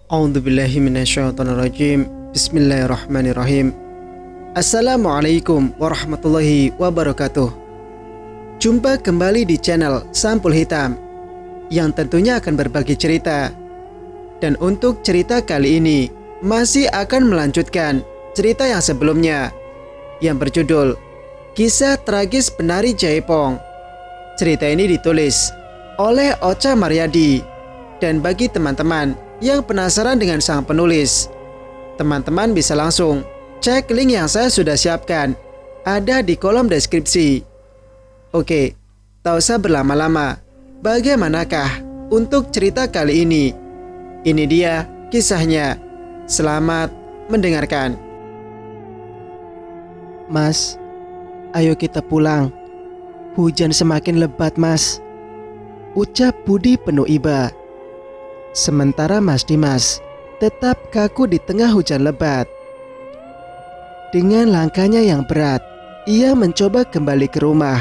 A'udzubillahi minasyaitonirrajim. Bismillahirrahmanirrahim. Assalamualaikum warahmatullahi wabarakatuh. Jumpa kembali di channel Sampul Hitam yang tentunya akan berbagi cerita. Dan untuk cerita kali ini masih akan melanjutkan cerita yang sebelumnya yang berjudul Kisah Tragis Penari Jaipong. Cerita ini ditulis oleh Ocha Maryadi. Dan bagi teman-teman yang penasaran dengan sang penulis, teman-teman bisa langsung cek link yang saya sudah siapkan, ada di kolom deskripsi. Oke, tak usah berlama-lama. Bagaimanakah untuk cerita kali ini? Ini dia kisahnya. Selamat mendengarkan. Mas, ayo kita pulang. Hujan semakin lebat, Mas, ucap Budi penuh iba. Sementara Mas Dimas tetap kaku di tengah hujan lebat. Dengan langkahnya yang berat, ia mencoba kembali ke rumah.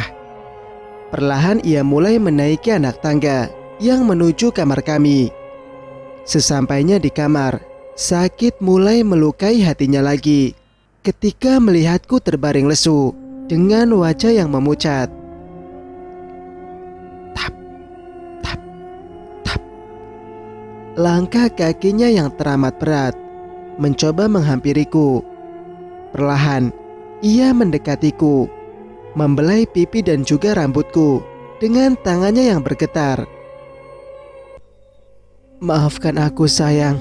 Perlahan ia mulai menaiki anak tangga yang menuju kamar kami. Sesampainya di kamar, sakit mulai melukai hatinya lagi ketika melihatku terbaring lesu dengan wajah yang memucat. Langkah kakinya yang teramat berat mencoba menghampiriku. Perlahan ia mendekatiku, membelai pipi dan juga rambutku dengan tangannya yang bergetar. Maafkan aku, sayang.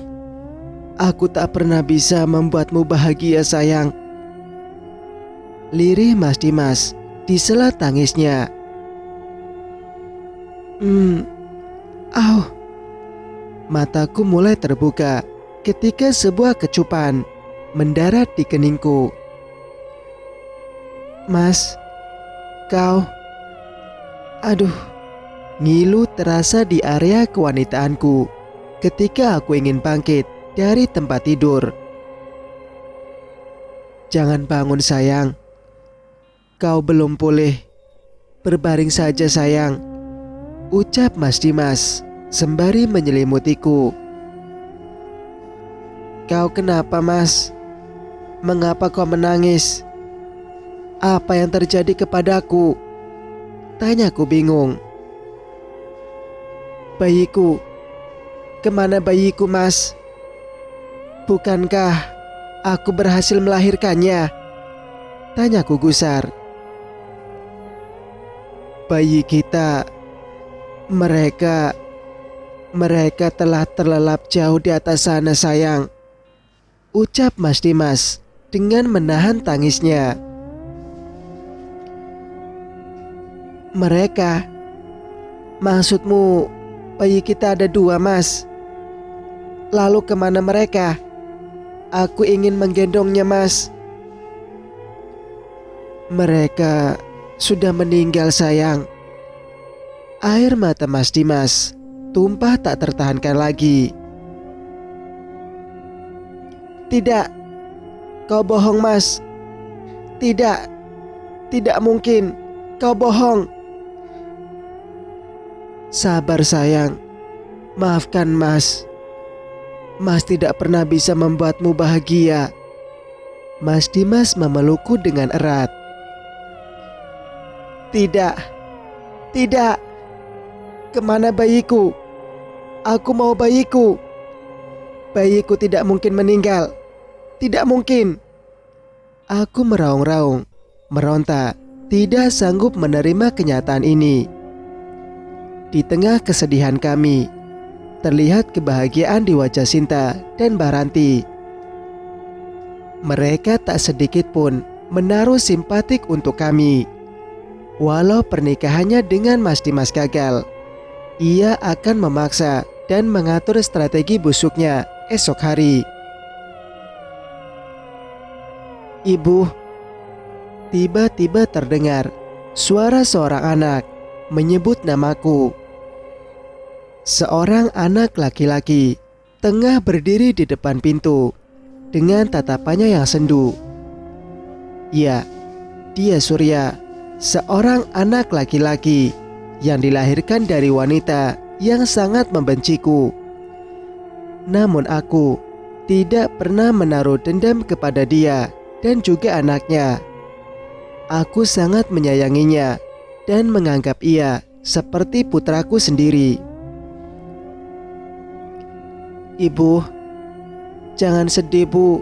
Aku tak pernah bisa membuatmu bahagia, sayang. Lirih Mas Dimas di sela tangisnya. Mataku mulai terbuka ketika sebuah kecupan mendarat di keningku. Mas, kau... Aduh, ngilu terasa di area kewanitaanku ketika aku ingin bangkit dari tempat tidur. Jangan bangun, sayang. Kau belum pulih. Berbaring saja, sayang, ucap Mas Dimas sembari menyelimutiku. Kau kenapa, Mas? Mengapa kau menangis? Apa yang terjadi kepadaku? Tanyaku bingung. Bayiku, kemana bayiku, Mas? Bukankah aku berhasil melahirkannya? Tanyaku gusar. Bayi kita, mereka telah terlelap jauh di atas sana, sayang, ucap Mas Dimas dengan menahan tangisnya. Mereka? Maksudmu bayi kita ada 2, Mas? Lalu kemana mereka? Aku ingin menggendongnya, Mas. Mereka sudah meninggal, sayang. Air mata Mas Dimas tumpah tak tertahankan lagi. Tidak, kau bohong, Mas. Tidak mungkin, kau bohong. Sabar, sayang. Maafkan, Mas. Mas tidak pernah bisa membuatmu bahagia. Mas Dimas memelukku dengan erat. Tidak. Kemana bayiku? Aku mau bayiku. Bayiku tidak mungkin meninggal. Tidak mungkin. Aku meraung-raung, meronta, tidak sanggup menerima kenyataan ini. Di tengah kesedihan kami, terlihat kebahagiaan di wajah Sinta dan Baranti. Mereka tak sedikit pun menaruh simpatik untuk kami. Walau pernikahannya dengan Mas Dimas gagal, ia akan memaksa dan mengatur strategi busuknya esok hari. Ibu, tiba-tiba terdengar suara seorang anak menyebut namaku. Seorang anak laki-laki tengah berdiri di depan pintu dengan tatapannya yang sendu. Ya, dia Surya, seorang anak laki-laki yang dilahirkan dari wanita yang sangat membenciku. Namun aku tidak pernah menaruh dendam kepada dia dan juga anaknya. Aku sangat menyayanginya dan menganggap ia seperti putraku sendiri. Ibu, jangan sedih Bu.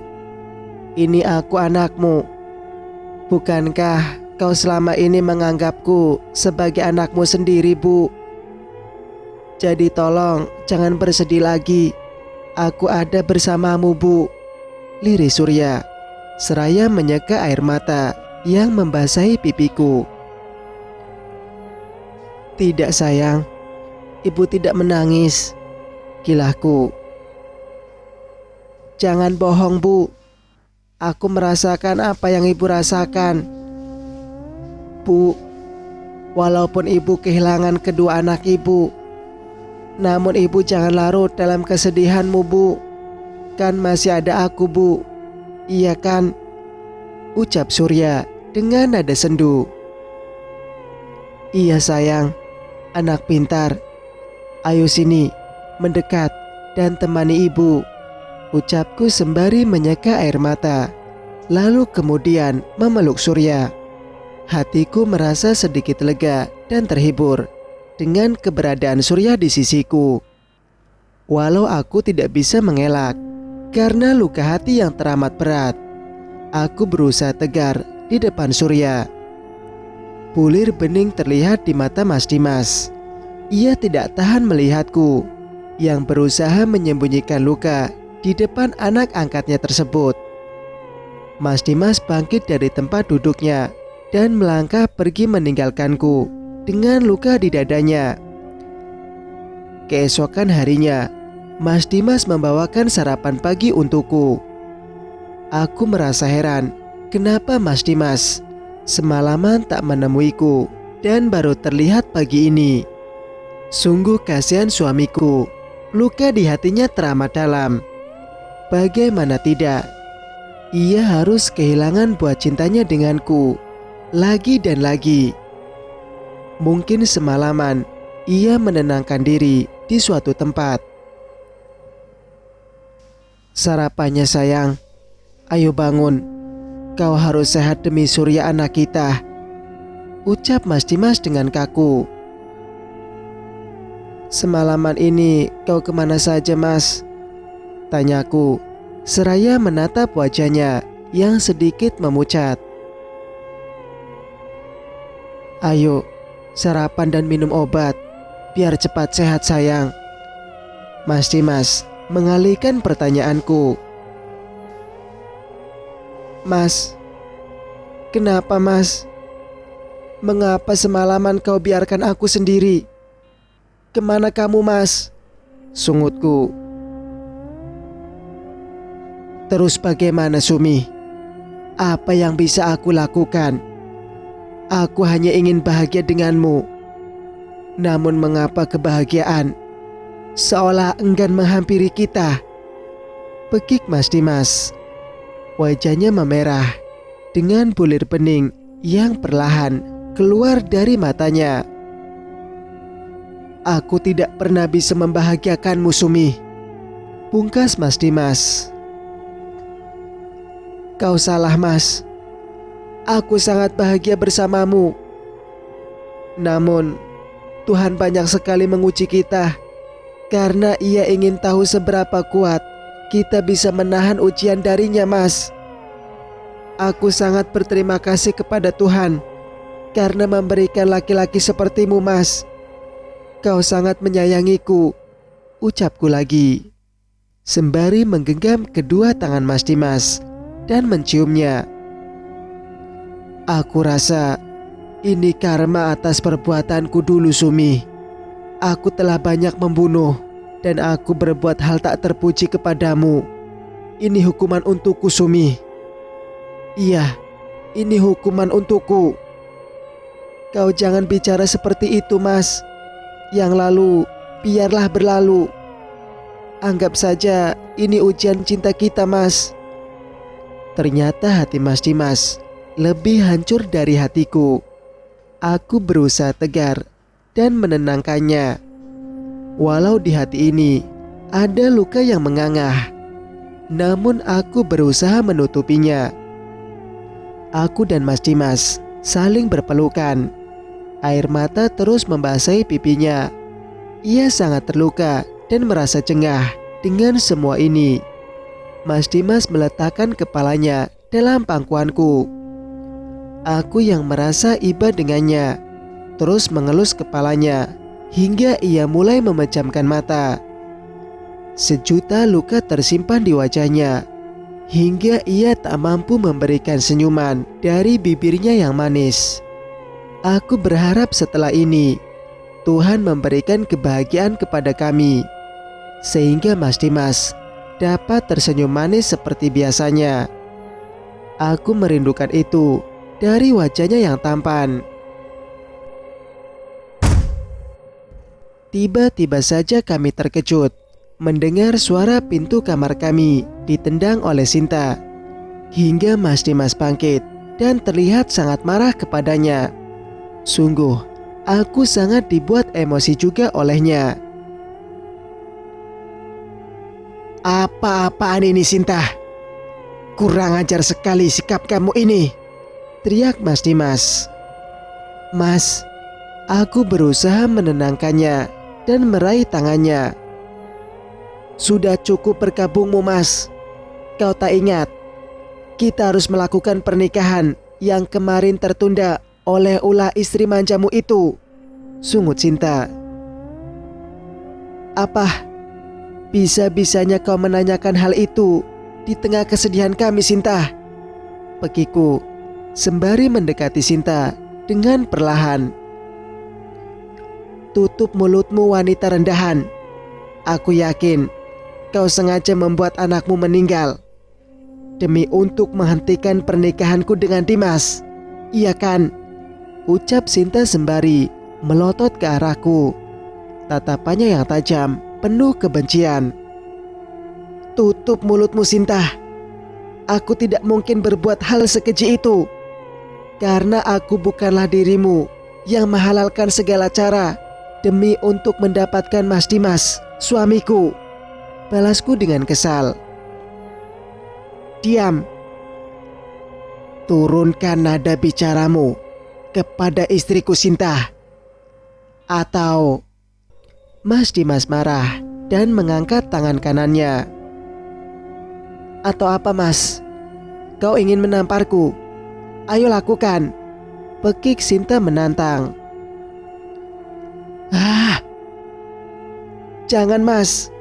Ini aku anakmu. Bukankah kau selama ini menganggapku sebagai anakmu sendiri, Bu? Jadi tolong jangan bersedih lagi. Aku ada bersamamu, Bu. Liris Surya seraya menyeka air mata yang membasahi pipiku. Tidak sayang, ibu tidak menangis. Kilahku. Jangan bohong, Bu. Aku merasakan apa yang ibu rasakan. Bu, walaupun ibu kehilangan kedua anak ibu, namun ibu jangan larut dalam kesedihanmu, Bu. Kan masih ada aku, Bu. Iya kan? Ucap Surya dengan nada sendu. Iya sayang, anak pintar. Ayo sini, mendekat dan temani ibu. Ucapku sembari menyeka air mata. Lalu kemudian memeluk Surya. Hatiku merasa sedikit lega dan terhibur dengan keberadaan Surya di sisiku. Walau aku tidak bisa mengelak karena luka hati yang teramat berat, aku berusaha tegar di depan Surya. Bulir bening terlihat di mata Mas Dimas. Ia tidak tahan melihatku yang berusaha menyembunyikan luka di depan anak angkatnya tersebut. Mas Dimas bangkit dari tempat duduknya dan melangkah pergi meninggalkanku dengan luka di dadanya. Keesokan harinya, Mas Dimas membawakan sarapan pagi untukku. Aku merasa heran, kenapa Mas Dimas semalaman tak menemuiku dan baru terlihat pagi ini. Sungguh kasihan suamiku, luka di hatinya teramat dalam. Bagaimana tidak, ia harus kehilangan buah cintanya denganku lagi dan lagi. Mungkin semalaman ia menenangkan diri di suatu tempat. Sarapannya sayang, ayo bangun. Kau harus sehat demi Surya anak kita, ucap Mas Dimas dengan kaku. Semalaman ini kau kemana saja, Mas? Tanyaku seraya menatap wajahnya yang sedikit memucat. Ayo, sarapan dan minum obat, biar cepat sehat sayang. Mas Dimas mengalihkan pertanyaanku. Mas, kenapa Mas? Mengapa semalaman kau biarkan aku sendiri? Kemana kamu Mas? Sungutku. Terus bagaimana Sumi? Apa yang bisa aku lakukan? Aku hanya ingin bahagia denganmu. Namun mengapa kebahagiaan seolah enggan menghampiri kita? Pekik Mas Dimas. Wajahnya memerah dengan bulir bening yang perlahan keluar dari matanya. Aku tidak pernah bisa membahagiakanmu Sumi, pungkas Mas Dimas. Kau salah Mas. Aku sangat bahagia bersamamu. Namun Tuhan banyak sekali menguji kita, karena Ia ingin tahu seberapa kuat kita bisa menahan ujian darinya Mas. Aku sangat berterima kasih kepada Tuhan karena memberikan laki-laki sepertimu Mas. Kau sangat menyayangiku, ucapku lagi, sembari menggenggam kedua tangan Mas Dimas dan menciumnya. Aku rasa ini karma atas perbuatanku dulu Sumi. Aku telah banyak membunuh dan aku berbuat hal tak terpuji kepadamu. Ini hukuman untukku Sumi. Iya, ini hukuman untukku. Kau jangan bicara seperti itu Mas. Yang lalu biarlah berlalu. Anggap saja ini ujian cinta kita Mas. Ternyata hati Mas Dimas lebih hancur dari hatiku. Aku berusaha tegar dan menenangkannya. Walau di hati ini ada luka yang mengangah. Namun aku berusaha menutupinya. Aku dan Mas Dimas saling berpelukan. Air mata terus membasahi pipinya. Ia sangat terluka dan merasa jengah dengan semua ini. Mas Dimas meletakkan kepalanya dalam pangkuanku. Aku yang merasa iba dengannya, terus mengelus kepalanya hingga ia mulai memejamkan mata. Sejuta luka tersimpan di wajahnya, hingga ia tak mampu memberikan senyuman dari bibirnya yang manis. Aku berharap setelah ini Tuhan memberikan kebahagiaan kepada kami, sehingga Mas Dimas dapat tersenyum manis seperti biasanya. Aku merindukan itu dari wajahnya yang tampan. Tiba-tiba saja kami terkejut mendengar suara pintu kamar kami ditendang oleh Sinta. Hingga Mas Dimas bangkit dan terlihat sangat marah kepadanya. Sungguh, aku sangat dibuat emosi juga olehnya. "Apa-apaan ini, Sinta? Kurang ajar sekali sikap kamu ini," teriak Mas Dimas. "Mas," aku berusaha menenangkannya dan meraih tangannya. "Sudah cukup berkabungmu, Mas. Kau tak ingat kita harus melakukan pernikahan yang kemarin tertunda oleh ulah istri manjamu itu," sungut Sinta. "Apa bisa-bisanya kau menanyakan hal itu di tengah kesedihan kami, Sinta?" pekiku sembari mendekati Sinta dengan perlahan. "Tutup mulutmu, wanita rendahan. Aku yakin kau sengaja membuat anakmu meninggal demi untuk menghentikan pernikahanku dengan Dimas, iya kan?" ucap Sinta sembari melotot ke arahku. Tatapannya yang tajam penuh kebencian. "Tutup mulutmu, Sinta. Aku tidak mungkin berbuat hal sekeji itu, karena aku bukanlah dirimu yang menghalalkan segala cara demi untuk mendapatkan Mas Dimas, suamiku," balasku dengan kesal. "Diam. Turunkan nada bicaramu kepada istriku, Sinta. Atau..." Mas Dimas marah dan mengangkat tangan kanannya. "Atau apa, Mas? Kau ingin menamparku? Ayo lakukan," pekik Sinta menantang. "Jangan, Mas."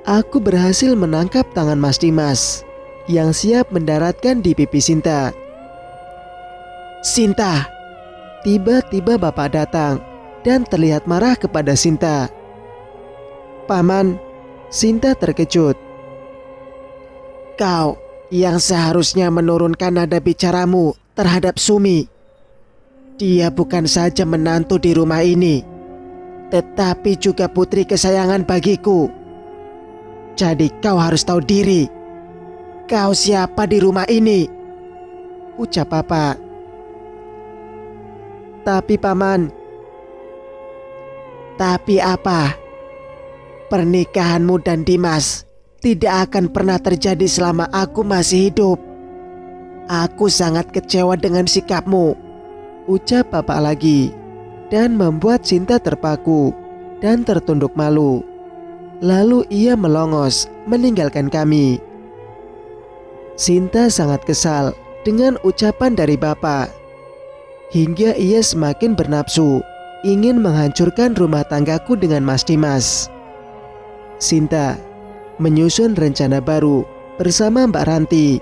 Aku berhasil menangkap tangan Mas Dimas yang siap mendaratkan di pipi Sinta. "Sinta!" Tiba-tiba bapak datang dan terlihat marah kepada Sinta. "Paman," Sinta terkejut. "Kau yang seharusnya menurunkan nada bicaramu terhadap Sumi. Dia bukan saja menantu di rumah ini, tetapi juga putri kesayangan bagiku. Jadi kau harus tahu diri. Kau siapa di rumah ini?" ucap bapak. "Tapi Paman..." "Tapi apa? Pernikahanmu dan Dimas tidak akan pernah terjadi selama aku masih hidup. Aku sangat kecewa dengan sikapmu," ucap bapak lagi, dan membuat Sinta terpaku dan tertunduk malu. Lalu ia melongos meninggalkan kami. Sinta sangat kesal dengan ucapan dari bapak, hingga ia semakin bernafsu ingin menghancurkan rumah tanggaku dengan Mas Dimas. Sinta menyusun rencana baru bersama Mbak Ranti.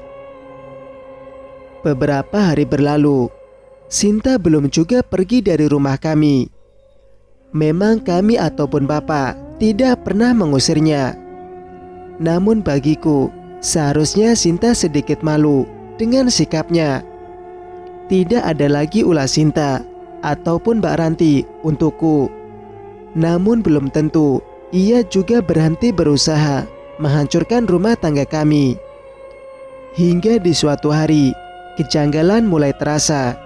Beberapa hari berlalu, Sinta belum juga pergi dari rumah kami. Memang kami ataupun bapak tidak pernah mengusirnya. Namun bagiku, seharusnya Sinta sedikit malu dengan sikapnya. Tidak ada lagi ulah Sinta ataupun Mbak Ranti untukku. Namun belum tentu ia juga berhenti berusaha menghancurkan rumah tangga kami. Hingga di suatu hari, kejanggalan mulai terasa.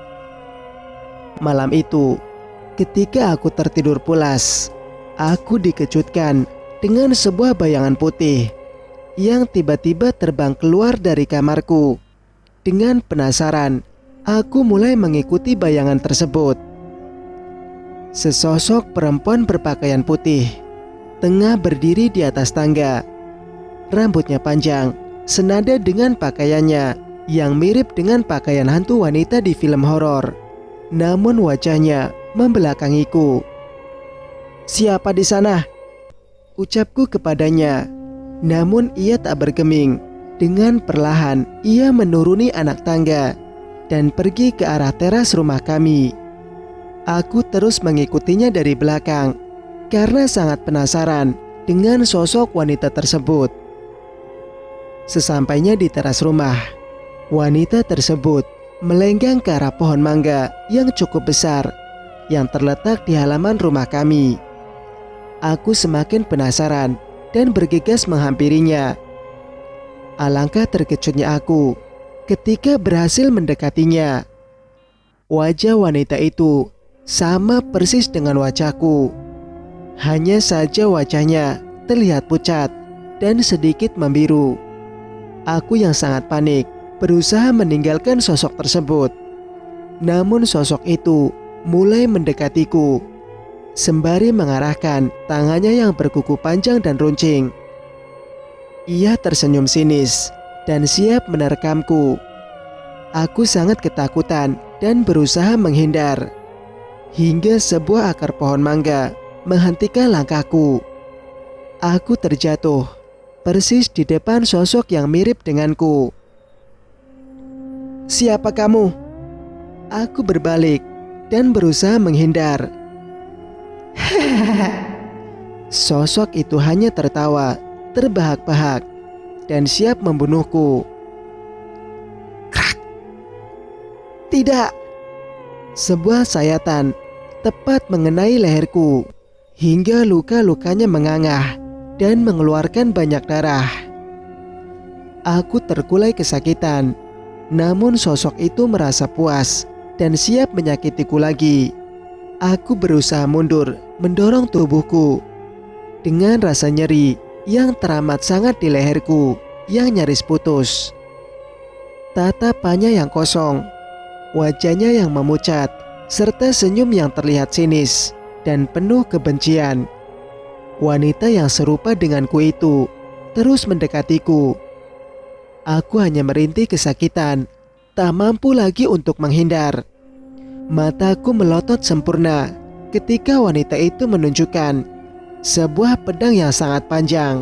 Malam itu, ketika aku tertidur pulas, aku dikejutkan dengan sebuah bayangan putih yang tiba-tiba terbang keluar dari kamarku. Dengan penasaran, aku mulai mengikuti bayangan tersebut. Sesosok perempuan berpakaian putih tengah berdiri di atas tangga. Rambutnya panjang, senada dengan pakaiannya yang mirip dengan pakaian hantu wanita di film horor. Namun wajahnya membelakangiku. "Siapa di sana?" ucapku kepadanya. Namun ia tak bergeming. Dengan perlahan ia menuruni anak tangga dan pergi ke arah teras rumah kami. Aku terus mengikutinya dari belakang karena sangat penasaran dengan sosok wanita tersebut. Sesampainya di teras rumah, wanita tersebut melenggang ke arah pohon mangga yang cukup besar yang terletak di halaman rumah kami. Aku semakin penasaran dan bergegas menghampirinya. Alangkah terkejutnya aku ketika berhasil mendekatinya. Wajah wanita itu sama persis dengan wajahku. Hanya saja wajahnya terlihat pucat dan sedikit membiru. Aku yang sangat panik berusaha meninggalkan sosok tersebut. Namun sosok itu mulai mendekatiku sembari mengarahkan tangannya yang berkuku panjang dan runcing. Ia tersenyum sinis dan siap menerkamku. Aku sangat ketakutan dan berusaha menghindar. Hingga sebuah akar pohon mangga menghentikan langkahku. Aku terjatuh persis di depan sosok yang mirip denganku. "Siapa kamu?" Aku berbalik dan berusaha menghindar. Sosok itu hanya tertawa terbahak-bahak dan siap membunuhku. Krak! Tidak! Sebuah sayatan tepat mengenai leherku hingga luka-lukanya mengangah dan mengeluarkan banyak darah. Aku terkulai kesakitan, namun sosok itu merasa puas dan siap menyakitiku lagi. Aku berusaha mundur mendorong tubuhku dengan rasa nyeri yang teramat sangat di leherku yang nyaris putus. Tatapannya yang kosong, wajahnya yang memucat, serta senyum yang terlihat sinis dan penuh kebencian. Wanita yang serupa denganku itu terus mendekatiku. Aku hanya merintih kesakitan, tak mampu lagi untuk menghindar. Mataku melotot sempurna ketika wanita itu menunjukkan sebuah pedang yang sangat panjang.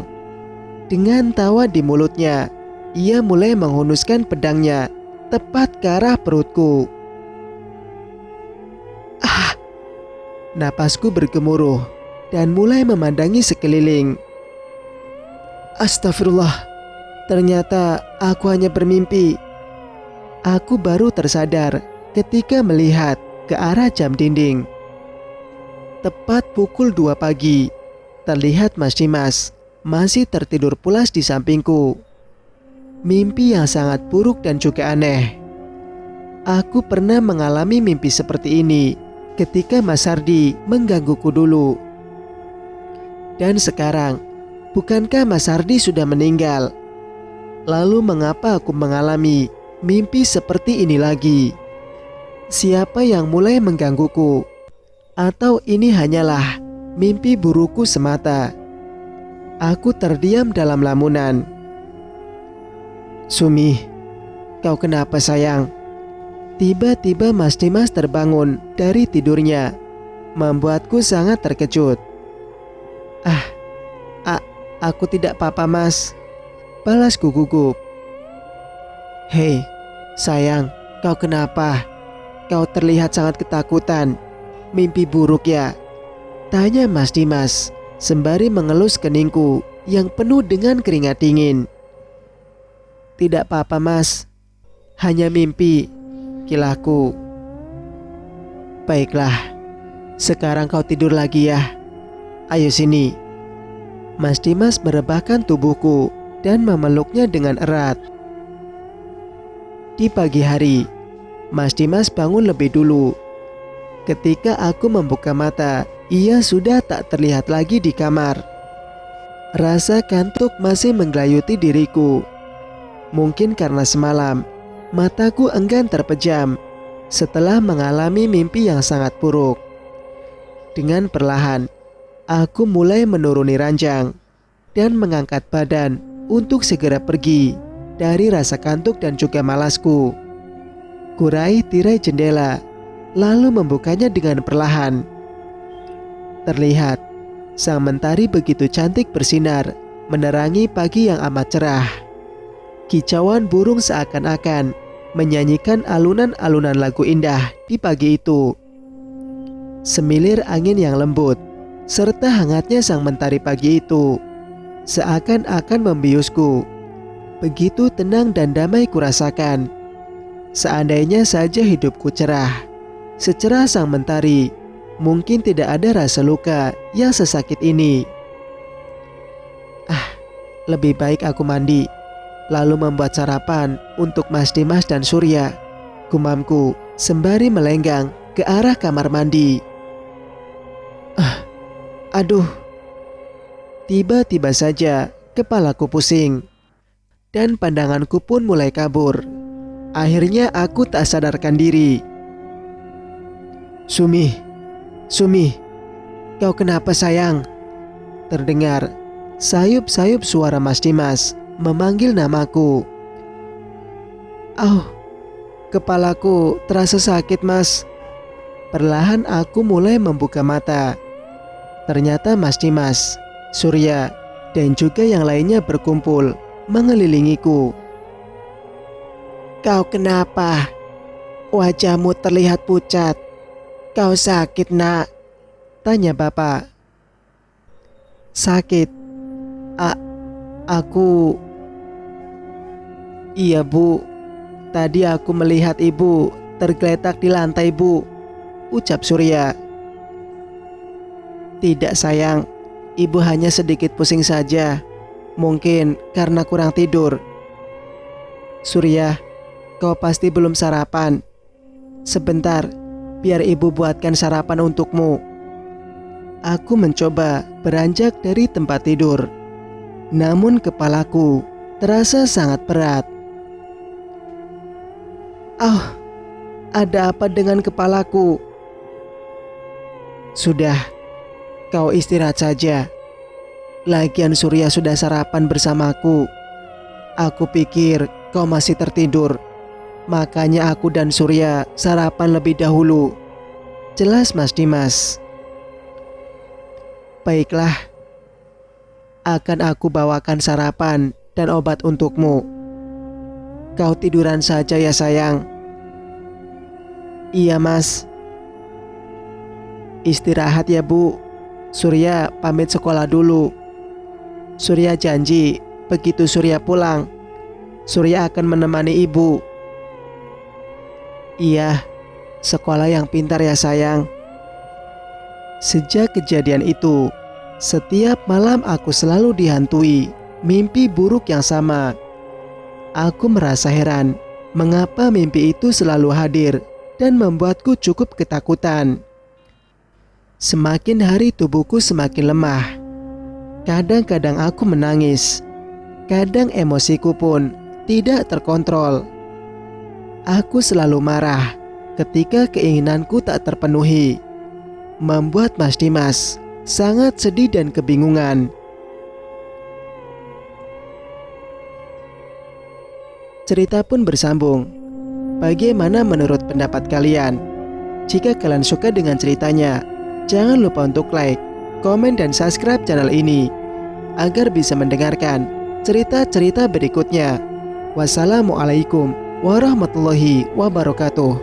Dengan tawa di mulutnya, ia mulai menghunuskan pedangnya tepat ke arah perutku. Napasku bergemuruh dan mulai memandangi sekeliling. Astagfirullah, ternyata aku hanya bermimpi. Aku baru tersadar ketika melihat ke arah jam dinding. Tepat pukul 2 pagi, terlihat Mas Dimas masih tertidur pulas di sampingku. Mimpi yang sangat buruk dan juga aneh. Aku pernah mengalami mimpi seperti ini ketika Mas Hardi menggangguku dulu. Dan sekarang, bukankah Mas Hardi sudah meninggal? Lalu mengapa aku mengalami mimpi seperti ini lagi? Siapa yang mulai menggangguku? Atau ini hanyalah mimpi burukku semata? Aku terdiam dalam lamunan. "Sumi, kau kenapa sayang?" Tiba-tiba Mas Dimas terbangun dari tidurnya, membuatku sangat terkejut. Aku tidak apa-apa Mas, balasku gugup. "Hei, sayang, kau kenapa? Kau terlihat sangat ketakutan. Mimpi buruk ya?" tanya Mas Dimas sembari mengelus keningku yang penuh dengan keringat dingin. "Tidak apa-apa Mas, hanya mimpi," kilahku. "Baiklah, sekarang kau tidur lagi ya. Ayo sini." Mas Dimas merebahkan tubuhku dan memeluknya dengan erat. Di pagi hari, Mas Dimas bangun lebih dulu. Ketika aku membuka mata, ia sudah tak terlihat lagi di kamar. Rasa kantuk masih menggelayuti diriku. Mungkin karena semalam mataku enggan terpejam setelah mengalami mimpi yang sangat buruk. Dengan perlahan, aku mulai menuruni ranjang dan mengangkat badan untuk segera pergi dari rasa kantuk dan juga malasku. Kurai tirai jendela, lalu membukanya dengan perlahan. Terlihat sang mentari begitu cantik bersinar, menerangi pagi yang amat cerah. Kicauan burung seakan-akan menyanyikan alunan-alunan lagu indah di pagi itu. Semilir angin yang lembut serta hangatnya sang mentari pagi itu seakan-akan membiusku. Begitu tenang dan damai kurasakan. Seandainya saja hidupku cerah, secerah sang mentari, mungkin tidak ada rasa luka yang sesakit ini. Lebih baik aku mandi, lalu membuat sarapan untuk Mas Dimas dan Surya, gumamku sembari melenggang ke arah kamar mandi. Aduh, tiba-tiba saja kepalaku pusing dan pandanganku pun mulai kabur. Akhirnya aku tak sadarkan diri. Sumi, kau kenapa sayang? Terdengar sayup-sayup suara Mas Dimas memanggil namaku. Kepalaku terasa sakit, Mas. Perlahan aku mulai membuka mata. Ternyata Mas Dimas, Surya, dan juga yang lainnya berkumpul mengelilingiku. Kau kenapa? Wajahmu terlihat pucat. Kau sakit, Nak? Tanya Bapak. Sakit? Aku... Iya, Bu. Tadi aku melihat Ibu tergeletak di lantai, Bu, ucap Surya. Tidak, sayang. Ibu hanya sedikit pusing saja. Mungkin karena kurang tidur. Surya, kau pasti belum sarapan. Sebentar, biar ibu buatkan sarapan untukmu. Aku mencoba beranjak dari tempat tidur. Namun kepalaku terasa sangat berat. Ada apa dengan kepalaku? Sudah, kau istirahat saja. Lagian Surya sudah sarapan bersamaku. Aku pikir kau masih tertidur. Makanya aku dan Surya sarapan lebih dahulu. Jelas Mas Dimas. Baiklah, akan aku bawakan sarapan dan obat untukmu. Kau tiduran saja ya sayang. Iya, Mas. Istirahat ya, Bu. Surya pamit sekolah dulu. Surya janji begitu Surya pulang, Surya akan menemani ibu. Iya, sekolah yang pintar ya sayang. Sejak kejadian itu, setiap malam aku selalu dihantui mimpi buruk yang sama. Aku merasa heran mengapa mimpi itu selalu hadir dan membuatku cukup ketakutan. Semakin hari tubuhku semakin lemah. Kadang-kadang aku menangis. Kadang emosiku pun tidak terkontrol. Aku selalu marah ketika keinginanku tak terpenuhi, membuat Mas Dimas sangat sedih dan kebingungan. Cerita pun bersambung. Bagaimana menurut pendapat kalian? Jika kalian suka dengan ceritanya, jangan lupa untuk like, komen, dan subscribe channel ini agar bisa mendengarkan cerita-cerita berikutnya. Wassalamualaikum warahmatullahi wabarakatuh.